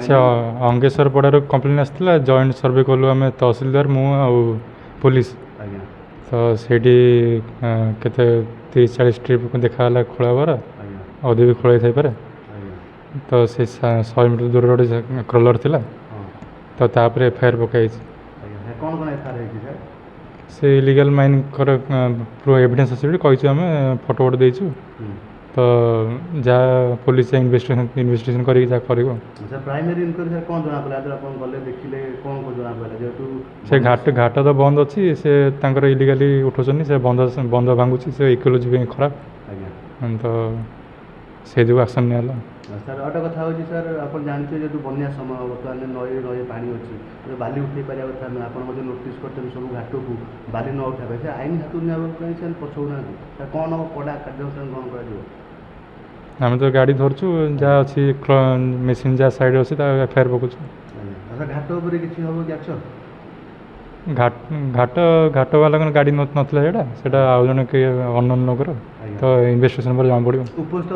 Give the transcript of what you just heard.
ସେ ଅଙ୍ଗେଶ୍ୱର ପଡ଼ାରୁ କମ୍ପ୍ଲେନ୍ ଆସିଥିଲା। Joint survey କଲୁ ଆମେ, ତହସିଲଦାର, ମୁଁ ଆଉ ପୋଲିସ। ଆଜ୍ଞା ତ ସେଇଠି କେତେ 30-40 ଟ୍ରିପ୍ ଦେଖାହେଲା ଖୋଳା ହେବାର, ଆଜ୍ଞା ଅଧିକ ବି ଖୋଳା ହେଇଥାଇପାରେ। ଆଜ୍ଞା ତ ସେ 100 ମିଟର ଦୂରରେ ଗୋଟେ କ୍ରଲର ଥିଲା। ହଁ ତ ତାପରେ FIR ପକାଇଛି। ଆଜ୍ଞା କ'ଣ FIR ହେଇଛି ସାର୍? ସେ ଇଲିଗାଲ ମାଇନିଂର ଏଭିଡେନ୍ସ ଅଛି ବୋଲି କହିଛୁ, ଆମେ ଫଟୋ ଫଟୋ ଦେଇଛୁ। ତ ଯାହା ପୋଲିସ ଇନଭେଷ୍ଟିଗେସନ୍ କରିକି ଯାହା କରିବ। ସାର୍ ପ୍ରାଇମେରୀ ଇନକ୍ୱାରି ସାର୍ କ'ଣ ଜଣାପଡ଼ିଲା? ଆଜି ଆପଣ ଗଲେ ଦେଖିଲେ କ'ଣ ଜଣାପଡ଼ିଲା? ଯେହେତୁ ସେ ଘାଟ ତ ବନ୍ଦ ଅଛି, ସେ ତାଙ୍କର ଇଲିଗାଲି ଉଠାଉଛନ୍ତି, ସେ ବନ୍ଧ ଭାଙ୍ଗୁଛି, ସେ ଇକୋଲୋଜି ପାଇଁ ଖରାପ। ଆଜ୍ଞା ତ ସେଇ ଯୋଗୁଁ ଆକ୍ସନ୍ ନିଆହେଲା। ସାର୍ ଆଉ ଗୋଟେ କଥା ହେଉଛି ସାର୍, ଆପଣ ଜାଣିଥିବେ ଯେହେତୁ ବନ୍ୟା ସମୟ, ବର୍ତ୍ତମାନ ନଈ ପାଣି ଅଛି, ବାଲି ଉଠାଇ ପାରିବା କଥା ନୁହେଁ। ଆପଣ ମଧ୍ୟ ନୋଟିସ୍ କରିଛନ୍ତି ସବୁ ଘାଟକୁ ବାଲି ନ ଉଠାଇବା ପାଇଁ। ସେ ଆଇନ ହାତକୁ ନେବା ପାଇଁ ସେମାନେ ପଛଉନାହାନ୍ତି। ସାର୍ କ'ଣ ହେବ, କଡ଼ା କାର୍ଯ୍ୟାନୁଷ୍ଠାନ କ'ଣ କରାଯିବ? ଆମେ ତ ଗାଡ଼ି ଧରୁଛୁ, ଯାହା ଅଛି ମେସିନ୍ ଯାହା ସାଇଡ଼୍ ଅଛି ତା FIR ପକାଉଛୁ। ସାର୍ ଘାଟ ଉପରେ କିଛି ହେବ କି ଆକ୍ସନ୍? ଘାଟ ବାଲାଙ୍କର ଗାଡ଼ି ନଥିଲା, ସେଇଟା ଆଉ ଜଣେ କିଏ ଅନନୋନ୍ ଲୋକର। ତ ଇନଭେଷ୍ଟିଗେସନ୍ ପରେ ଜଣାପଡ଼ିବ। ଉପସ୍ଥିତ